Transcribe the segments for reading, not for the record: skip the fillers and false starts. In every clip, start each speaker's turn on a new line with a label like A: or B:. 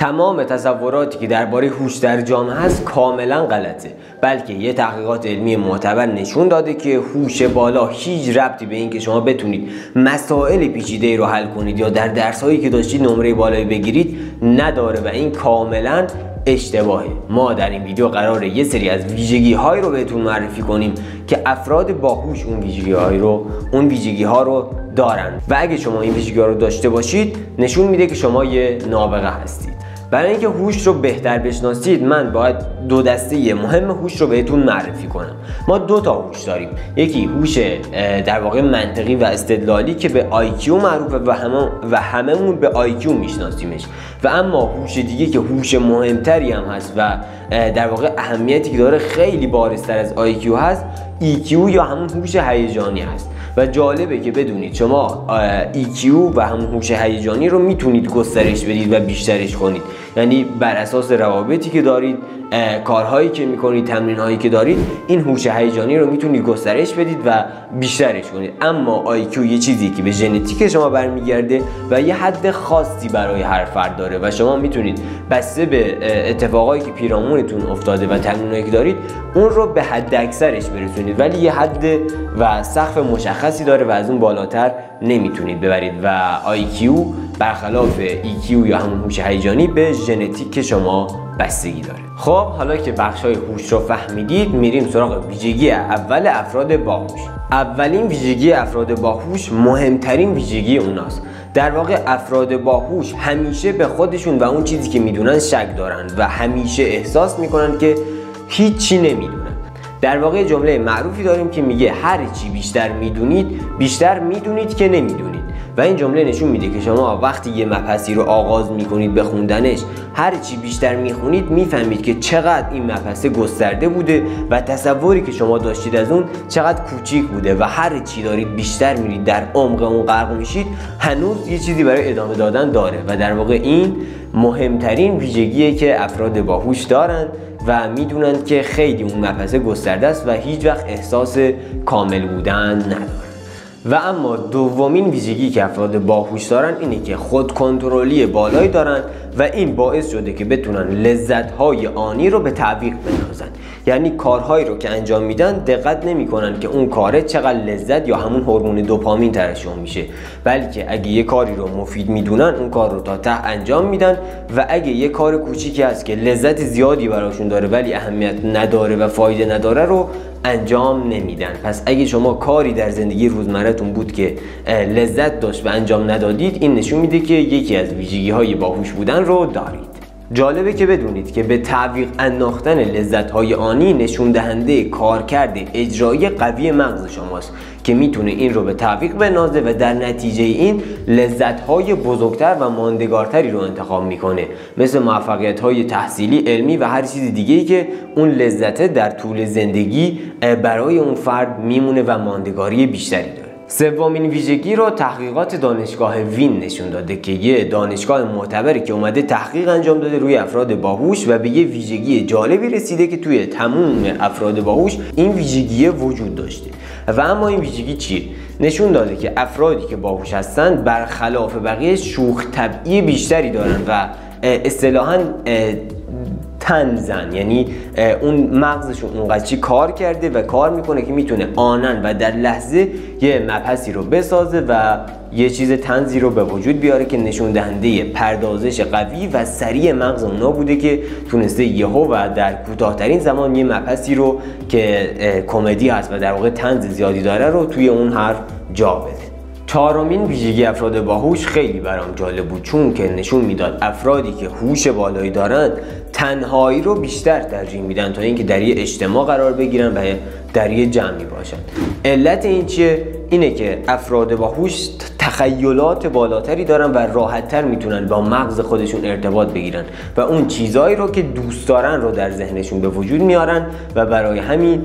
A: تمام تصوراتی که درباره هوش در جامعه هست کاملا غلطه، بلکه یه تحقیقات علمی معتبر نشون داده که هوش بالا هیچ ربطی به این که شما بتونید مسائل پیچیده‌ای رو حل کنید یا در درس‌هایی که داشتید نمره بالایی بگیرید نداره و این کاملا اشتباهه. ما در این ویدیو قراره یه سری از ویژگی‌هایی رو بهتون معرفی کنیم که افراد باهوش اون ویژگی‌ها رو دارن و اگه شما این ویژگی‌ها رو داشته باشید نشون میده که شما یه نابغه هستید. برای اینکه هوش رو بهتر بشناسید من باید دو دسته مهم هوش رو بهتون معرفی کنم. ما دو تا هوش داریم، یکی هوش در واقع منطقی و استدلالی که به IQ معروفه و هممون به IQ میشناسیمش، و اما هوش دیگه که هوش مهمتری هم هست و در واقع اهمیتی که داره خیلی بارزتر از IQ هست، EQ یا همون هوش هیجانی هست. و جالبه که بدونید شما EQ و همون هوش هیجانی رو میتونید گسترش بدید و بیشترش کنید، یعنی بر اساس روابطی که دارید، کارهایی که میکنید، تمرینهایی که دارید، این هوش هیجانی رو میتونید گسترش بدید و بیشترش کنید. اما IQ یه چیزی که به ژنتیک شما برمیگرده و یه حد خاصی برای هر فرد داره و شما میتونید بسته به اتفاقایی که پیرامونتون افتاده و تمرینایی که دارید اون رو به حد اکثرش برسونید، ولی یه حد و سقف مشخصی داره و از اون بالاتر نمیتونید ببرید و IQ برخلاف EQ یا همون هوش هیجانی به ژنتیک شما بستگی داره. خب حالا که بخشای هوش رو فهمیدید میریم سراغ ویژگی اول افراد باهوش. اولین ویژگی افراد باهوش مهمترین ویژگی اوناست. در واقع افراد باهوش همیشه به خودشون و اون چیزی که میدونن شک دارن و همیشه احساس میکنن که هیچی نمیدونن. در واقع جمله معروفی داریم که میگه هر چی بیشتر میدونید بیشتر میدونید که نمیدونید، و این جمله نشون میده که شما وقتی یه مبحثی رو آغاز میکنید به خوندنش، هر چی بیشتر میخونید میفهمید که چقدر این مبحث گسترده بوده و تصوری که شما داشتید از اون چقدر کوچیک بوده، و هر چی دارید بیشتر میرید در عمق اون غرق میشید هنوز یه چیزی برای ادامه دادن داره. و در واقع این مهمترین ویژگیه که افراد باهوش دارن و میدونن که خیلی اون مبحث گسترده است و هیچ وقت احساس کامل بودن ندارن. و اما دومین ویژگی که افراد باهوش دارن اینه که خود کنترلی بالایی دارن و این باعث شده که بتونن لذت‌های آنی رو به تعویق بندازن، یعنی کارهایی رو که انجام میدن دقت نمیکنن که اون کاره چقدر لذت یا همون هورمون دوپامین ترشح میشه، بلکه اگه یه کاری رو مفید میدونن اون کار رو تا ته انجام میدن، و اگه یه کار کوچیکی هست که لذت زیادی براشون داره ولی اهمیت نداره و فایده نداره رو انجام نمیدن. پس اگه شما کاری در زندگی روزمره‌تون بود که لذت داشت و انجام ندادید، این نشون میده که یکی از ویژگی‌های باهوش بودن رو دارید. جالبه که بدونید که به تعویق انداختن لذت‌های آنی نشون دهنده کارکرد اجرایی قوی مغز شماست که میتونه این رو به تعویق بندازه و در نتیجه این لذت‌های بزرگتر و ماندگارتری رو انتخاب میکنه، مثل موفقیت‌های تحصیلی، علمی و هر چیز دیگه‌ای که اون لذت در طول زندگی برای اون فرد میمونه و ماندگاری بیشتری داره. سومین ویژگی رو تحقیقات دانشگاه وین نشون داده که یه دانشگاه معتبری که اومده تحقیق انجام داده روی افراد باهوش و به یه ویژگی جالبی رسیده که توی تمام افراد باهوش این ویژگی وجود داشته. و اما این ویژگی چیه؟ نشون داده که افرادی که باهوش هستن برخلاف بقیه شوخ طبعی بیشتری دارن و اصطلاحاً تنزن، یعنی اون مغزشون اونقدر کار کرده و کار میکنه که میتونه آنن و در لحظه یه مبحثی رو بسازه و یه چیز تنزی رو به وجود بیاره که نشون دهنده پردازش قوی و سریع مغز اونا بوده که تونسته یهو و در کوتاه‌ترین زمان یه مبحثی رو که کمدی هست و در واقع طنز زیادی داره رو توی اون حرف جا بده. چهارمین ویژگی افراد باهوش خیلی برام جالب بود، چون که نشون میداد افرادی که هوش بالایی دارن تنهایی رو بیشتر ترجیح میدن تا اینکه در یه اجتماع قرار بگیرن و در یه جمعی باشن. علت این چیه؟ اینه که افراد باهوش تخیلات بالاتری دارن و راحت‌تر میتونن با مغز خودشون ارتباط بگیرن و اون چیزایی رو که دوست دارن رو در ذهنشون به وجود میارن و برای همین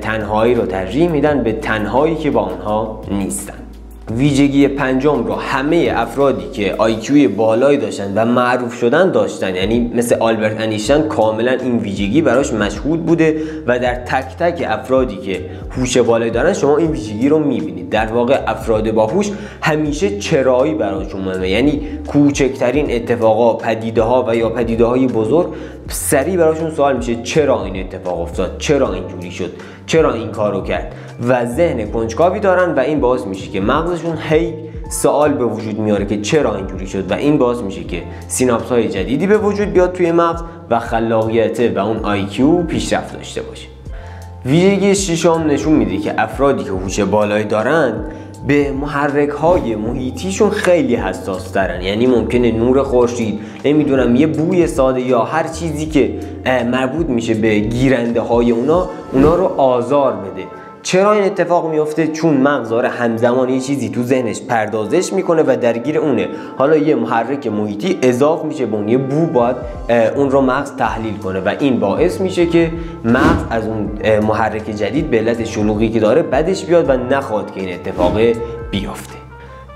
A: تنهایی رو ترجیح میدن به تنهایی که با اونها نیستن. ویژگی پنجم رو همه افرادی که آیکیوی بالایی داشتن و معروف شدن داشتن، یعنی مثل آلبرت انیشتین کاملا این ویژگی براش مشهود بوده و در تک تک افرادی که هوش بالایی دارن شما این ویژگی رو میبینید. در واقع افراد باهوش همیشه چرایی براشون مهمه، یعنی کوچکترین اتفاقا، پدیده ها و یا پدیده های بزرگ سریع براشون سوال میشه چرا این اتفاق افتاد، چرا اینجوری شد، چرا این کارو کرد و ذهن کنجکاوی دارن و این باعث میشه که مغزشون هی سوال به وجود میاره که چرا اینجوری شد و این باعث میشه که سیناپس های جدیدی به وجود بیاد توی مغز و خلاقیت و اون آیکیو پیشرفت داشته باشه. ویژگی ششم نشون میده که افرادی که هوش بالایی دارن به محرک های محیطیشون خیلی حساس ترن، یعنی ممکنه نور خورشید، نمیدونم یه بوی ساده یا هر چیزی که مربوط میشه به گیرنده های اونا رو آزار بده. چرا این اتفاق میفته؟ چون مغز داره همزمان یه چیزی تو ذهنش پردازش میکنه و درگیر اونه. حالا یه محرک محیطی اضاف میشه به اون، یه بو باید اون رو مغز تحلیل کنه و این باعث میشه که مغز از اون محرک جدید به علت شلوغی که داره بدش بیاد و نخواد که این اتفاق بیفته.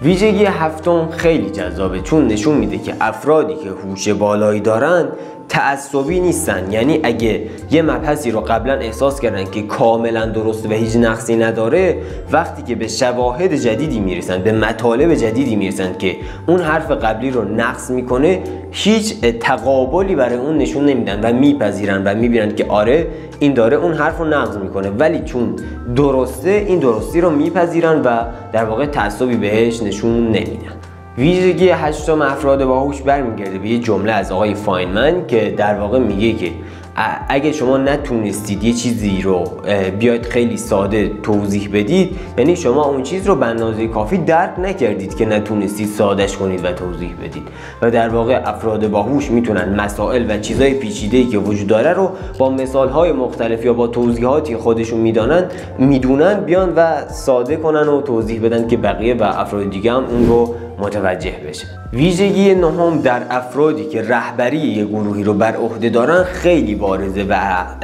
A: ویژگی هفتم خیلی جذابه چون نشون میده که افرادی که هوش بالایی دارن تعصبی نیستن، یعنی اگه یه مبحثی رو قبلا احساس کردن که کاملا درسته و هیچ نقصی نداره، وقتی که به شواهد جدیدی میرسن، به مطالب جدیدی میرسن که اون حرف قبلی رو نقص میکنه، هیچ تقابلی برای اون نشون نمیدن و میپذیرن و میبینن که آره این داره اون حرف رو نقض میکنه، ولی چون درسته این درستی رو میپذیرن و در واقع تعصبی بهش نشون نمیدن. ویژگی هشتم افراد باهوش برمیگرده به یه جمله از آقای فاینمن که در واقع میگه که اگه شما نتونستید یه چیزی رو بیاید خیلی ساده توضیح بدید، یعنی شما اون چیز رو به اندازه کافی درک نکردید که نتونستید سادهش کنید و توضیح بدید. و در واقع افراد باهوش میتونن مسائل و چیزای پیچیده‌ای که وجود داره رو با مثالهای مختلف یا با توضیحاتی خودشون میدونن بیان و ساده کنن و توضیح بدن که بقیه و افراد دیگه هم اون رو متوجه بشه. ویژگی نهم در افرادی که رهبری یک گروهی رو بر عهده دارن خیلی بارزه و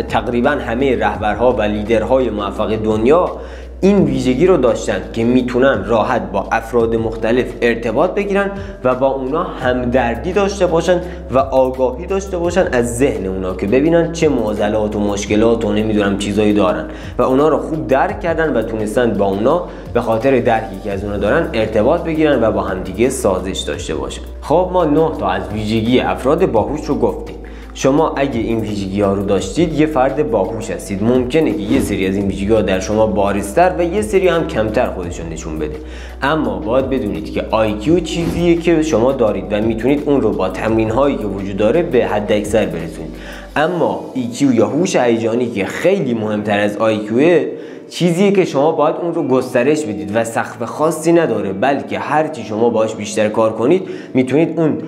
A: تقریبا همه رهبرها و لیدرهای موفق دنیا این ویژگی رو داشتن که میتونن راحت با افراد مختلف ارتباط بگیرن و با اونا همدردی داشته باشن و آگاهی داشته باشن از ذهن اونا که ببینن چه معضلات و مشکلات و نمیدونم چیزایی دارن و اونا رو خوب درک کردن و تونستن با اونا به خاطر درکی که از اونا دارن ارتباط بگیرن و با همدیگه سازش داشته باشن. خب ما 9 تا از ویژگی افراد باهوش رو گفتیم. شما اگه این ویژگی ها رو داشتید یه فرد باهوش هستید. ممکنه که یه سری از این ویژگی ها در شما بارزتر و یه سری هم کمتر خودشون نشون بده، اما باید بدونید که IQ چیزیه که شما دارید و میتونید اون رو با تمرین هایی که وجود داره به حد اکثر برسونید. اما EQ یا هوش هیجانی که خیلی مهمتر از IQ چیزیه که شما باید اون رو گسترش بدید و سقف خاصی نداره، بلکه هرچی شما باش بیشتر کار کنید میتونید اون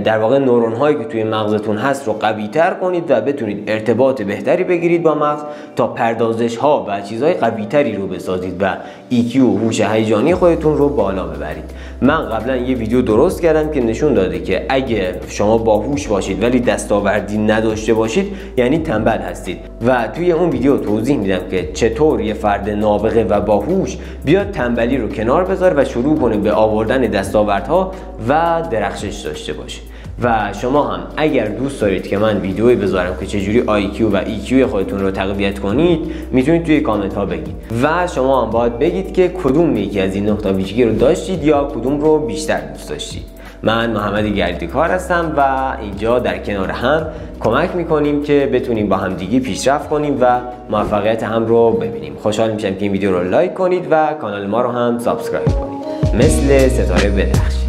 A: در واقع نورون هایی که توی مغزتون هست رو قوی تر کنید و بتونید ارتباط بهتری بگیرید با مغز تا پردازش ها و چیزهای قوی تری رو بسازید و EQ و هوش هیجانی خودتون رو بالا ببرید. من قبلا یه ویدیو درست کردم که نشون داده که اگه شما باهوش باشید ولی دستاوردی نداشته باشید یعنی تنبل هستید و توی اون ویدیو توضیح میدم که چطور یه فرد نابغه و باهوش بیاد تنبلی رو کنار بذاره و شروع کنه به آوردن دستاوردها و درخشش داشته باشه. و شما هم اگر دوست دارید که من ویدیویی بذارم که چجوری IQ و EQ خودتون رو تقویت کنید میتونید توی کامنت ها بگید و شما هم باید بگید که کدوم یکی از این 9 تا ویژگی رو داشتید یا کدوم رو بیشتر دوست داشتید. من محمد گردیکار هستم و اینجا در کنار هم کمک میکنیم که بتونیم با هم دیگه پیشرفت کنیم و موفقیت هم رو ببینیم. خوشحال میشم که این ویدیو رو لایک کنید و کانال ما رو هم سابسکرایب کنید. مثل ستاره بدرخش.